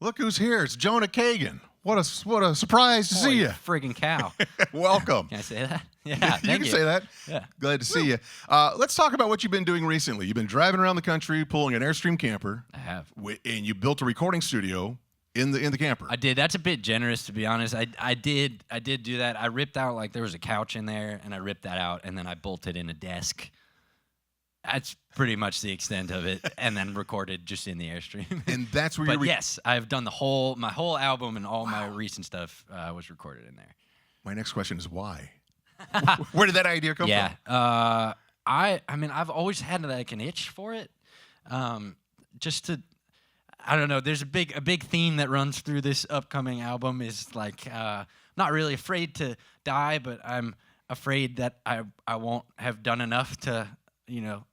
Look who's here. It's Jonah Kagen. What a surprise to see you. Friggin' cow. Welcome. Can I say that? Yeah, you thank can say that. Yeah. Glad to see you. Let's talk about what you've been doing recently. You've been driving around the country, pulling an Airstream camper. I have. And you built a recording studio in the camper. I did. That's a bit generous, to be honest. I did do that. I ripped out, like, there was a couch in there, and I ripped that out, and then I bolted in a desk. That's pretty much the extent of it, and then recorded just in the Airstream. And that's where But yes, I've done my whole album and all my recent stuff was recorded in there. My next question is why? Where did that idea come from? Yeah, I mean, I've always had like an itch for it. Just to, I don't know. There's a big theme that runs through this upcoming album is like not really afraid to die, but I'm afraid that I won't have done enough to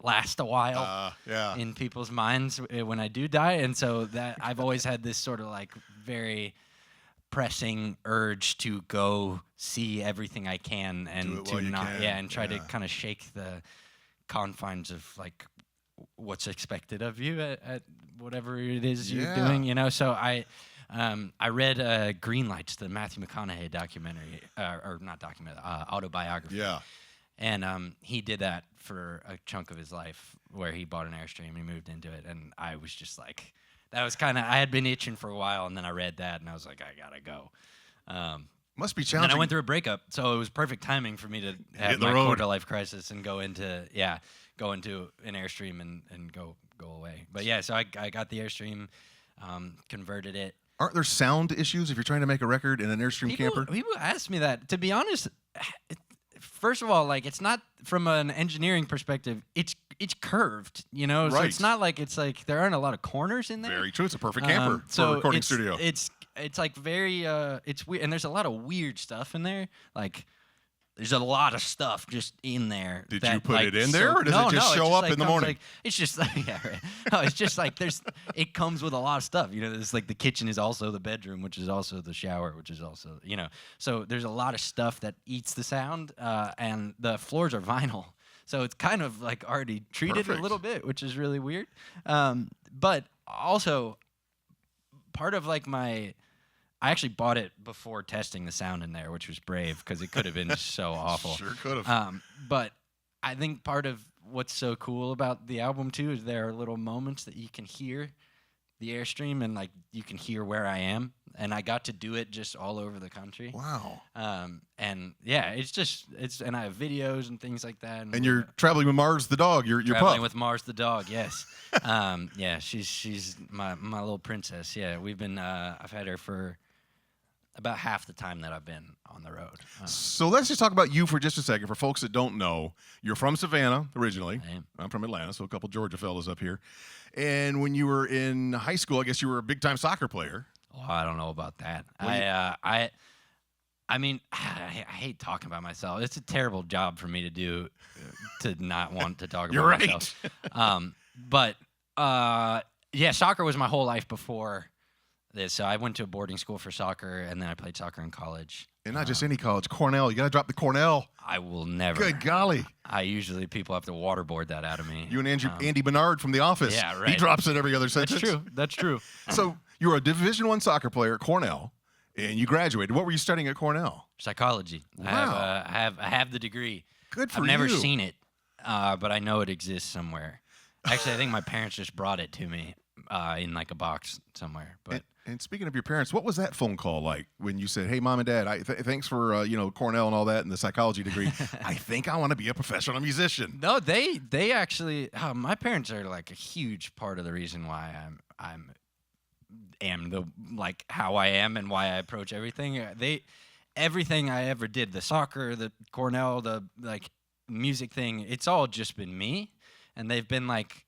last a while in people's minds when I do die. And so that I've always had this sort of like very pressing urge to go see everything I can and to not, and try to kind of shake the confines of like what's expected of you at whatever it is you're doing, So I read Green Lights, the Matthew McConaughey documentary, or not documentary, autobiography. Yeah. And he did that for a chunk of his life where he bought an Airstream, he moved into it, and I was just like, that was kind of, I had been itching for a while, and then I read that, and I was like, I gotta go. Must be challenging. And then I went through a breakup, so it was perfect timing for me to have my quarter-life crisis and go into an Airstream and go away. But yeah, so I got the Airstream, converted it. Aren't there sound issues if you're trying to make a record in an Airstream camper? People ask me that. To be honest, first of all, like, it's not from an engineering perspective. It's curved, Right. So it's not like there aren't a lot of corners in there. Very true. It's a perfect camper for a recording studio. It's like very it's weird, and there's a lot of weird stuff in there. Like, there's a lot of stuff just in there. Did you put it in there, or does it just show up in the morning? It's just like, yeah, right. No, it's just like it comes with a lot of stuff. There's like the kitchen is also the bedroom, which is also the shower, which is also, So there's a lot of stuff that eats the sound, and the floors are vinyl. So it's kind of like already treated a little bit, which is really weird. But also, part of like I actually bought it before testing the sound in there, which was brave because it could have been so awful. Sure could have. But I think part of what's so cool about the album too is there are little moments that you can hear the Airstream and like you can hear where I am, and I got to do it just all over the country. Wow. And yeah, and I have videos and things like that. And you're traveling with Mars the dog, your traveling pup. with Mars the dog, yes. Yeah, she's my little princess. Yeah, we've been I've had her for about half the time that I've been on the road. So let's just talk about you for just a second. For folks that don't know, you're from Savannah originally. I am. I'm from Atlanta, so a couple Georgia fellas up here. And when you were in high school, I guess you were a big-time soccer player. Oh, I don't know about that. I mean, I hate talking about myself. It's a terrible job for me to do, to not want to talk about myself. But yeah, soccer was my whole life before this. So I went to a boarding school for soccer, and then I played soccer in college. And not just any college, Cornell. You got to drop the Cornell. I will never. Good golly. People have to waterboard that out of me. You and Andy Bernard from The Office. Yeah, right. He drops it every other sentence. That's true. So you were a Division I soccer player at Cornell, and you graduated. What were you studying at Cornell? Psychology. Wow. I have the degree. Good for you. I've never seen it, but I know it exists somewhere. Actually, I think my parents just brought it to me in like a box somewhere. But and speaking of your parents, what was that phone call like when you said, "Hey, Mom and Dad, thanks for Cornell and all that and the psychology degree. I think I want to be a professional musician." No, they actually. My parents are like a huge part of the reason why am the like how I am and why I approach everything. Everything I ever did, the soccer, the Cornell, the like music thing, it's all just been me, and they've been like,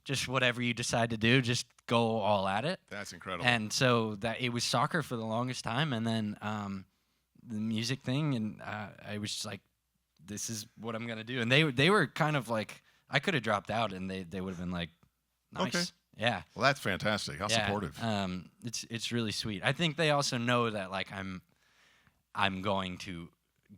just whatever you decide to do, just go all at it. That's incredible. And so that it was soccer for the longest time, and then the music thing, and I was just like, this is what I'm gonna do. And they were kind of like, I could have dropped out, and they would have been like, nice. Okay. Yeah. Well, that's fantastic. How supportive. It's really sweet. I think they also know that like I'm going to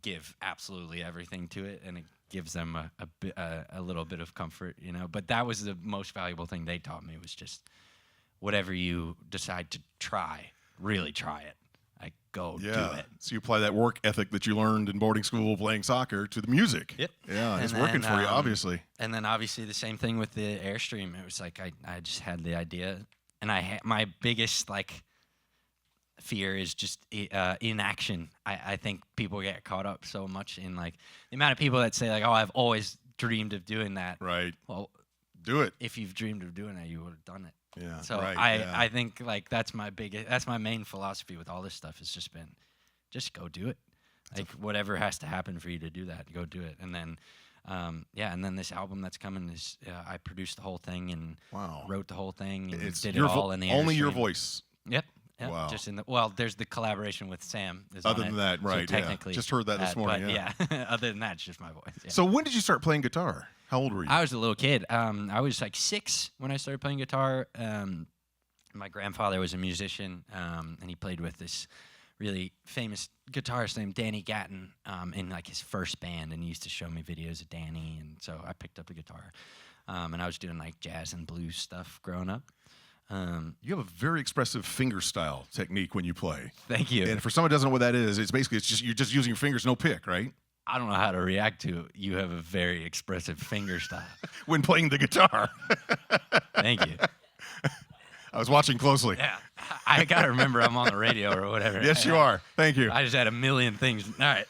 give absolutely everything to it, and it gives them a little bit of comfort, But that was the most valuable thing they taught me, was just whatever you decide to try, really try it. Like, go do it. So you apply that work ethic that you learned in boarding school playing soccer to the music. Yep. Yeah, And it's working for you, obviously. And then obviously the same thing with the Airstream. It was like I just had the idea, and my biggest like fear is just inaction. I think people get caught up so much in like the amount of people that say like, oh, I've always dreamed of doing that. Right. Well, do it. If you've dreamed of doing that, you would have done it. Yeah. So right, I think like that's my main philosophy with all this stuff. Has just been, just go do it. Like whatever has to happen for you to do that, go do it. And then, and then this album that's coming is I produced the whole thing and wrote the whole thing and did it all in the only your Airstream. voice. Yep. Wow. Just there's the collaboration with Sam. Other than that, right? So technically, just heard that this morning. But other than that, it's just my voice. Yeah. So when did you start playing guitar? How old were you? I was a little kid. I was like 6 when I started playing guitar. My grandfather was a musician, and he played with this really famous guitarist named Danny Gatton in like his first band, and he used to show me videos of Danny, and so I picked up the guitar, and I was doing like jazz and blues stuff growing up. You have a very expressive finger style technique when you play. Thank you. And for someone who doesn't know what that is, it's just you're just using your fingers, no pick, right? I don't know how to react to it. You have a very expressive finger style. When playing the guitar. Thank you. I was watching closely. Yeah. I got to remember I'm on the radio or whatever. Yes, you are. Thank you. I just had a million things. All right.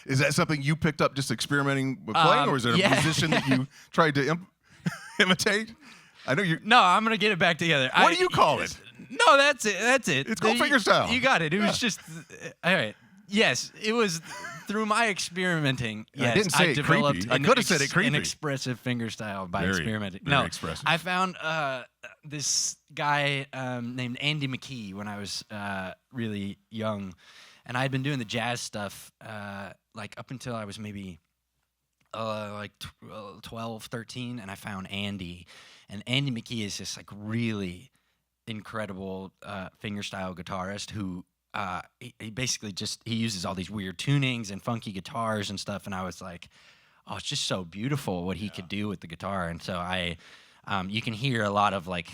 Is that something you picked up just experimenting with playing, or is it a musician that you tried to imitate? I know you. No, I'm going to get it back together. What do you call it? No, that's it. That's it. It's called fingerstyle. You got it. It was just, all right. Yes, it was through my experimenting. Yes, I didn't say it developed creepy. I could have said it creepy. An expressive fingerstyle by experimenting. Very expressive. I found this guy named Andy McKee when I was really young, and I had been doing the jazz stuff like up until I was maybe like 12, 13, and I found Andy. And Andy McKee is this like really incredible fingerstyle guitarist who he basically he uses all these weird tunings and funky guitars and stuff. And I was like, oh, it's just so beautiful what he could do with the guitar. And so you can hear a lot of like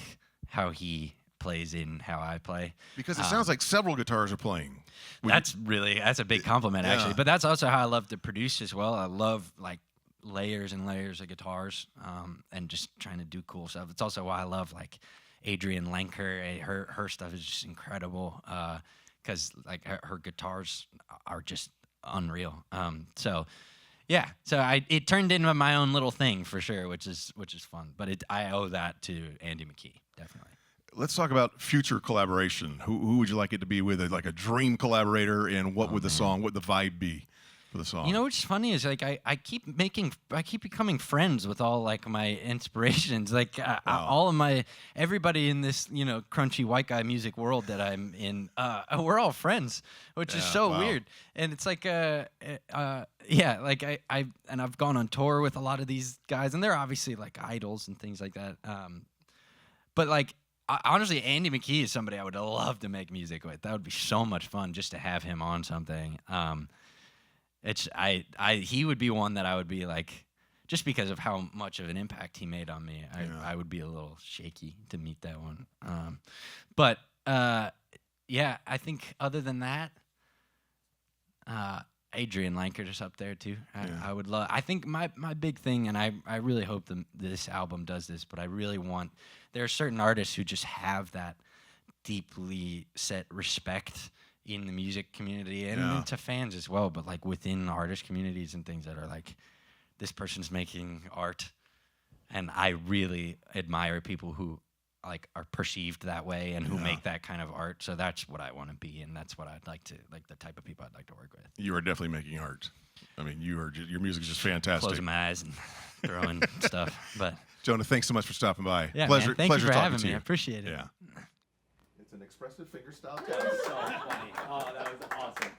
how he plays in how I play. Because it sounds like several guitars are playing. That's a big compliment actually. But that's also how I love to produce as well. I love like layers and layers of guitars and just trying to do cool stuff. It's also why I love like Adrienne Lenker. Her stuff is just incredible because like her guitars are just unreal. So it turned into my own little thing for sure, which is fun. But I owe that to Andy McKee, definitely. Let's talk about future collaboration. Who would you like it to be with? Like a dream collaborator, and what would the vibe be for the song? You know what's funny is like I keep becoming friends with all like my inspirations. Like all of everybody in this crunchy white guy music world that I'm in, we're all friends, which is so weird. And it's like like I've gone on tour with a lot of these guys, and they're obviously like idols and things like that. But like honestly, Andy McKee is somebody I would love to make music with. That would be so much fun just to have him on something. He would be one that I would be like, just because of how much of an impact he made on me, I would be a little shaky to meet that one. But I think other than that, Adrienne Lenker is up there too. I would love. I think my big thing, and I really hope this album does this, but I really want. There are certain artists who just have that deeply set respect in the music community and to fans as well, but like within artist communities and things that are like, this person's making art, and I really admire people who like are perceived that way and who make that kind of art. So that's what I want to be, and that's what I'd like to the type of people I'd like to work with. You are definitely making art. I mean, your music is just fantastic. Closing my eyes and throwing stuff. But Jonah, thanks so much for stopping by. Yeah, pleasure. Man. Thank pleasure you for talking having to me. you. I appreciate it. Yeah. It's an expressive fingerstyle. That was so funny. Oh, that was awesome.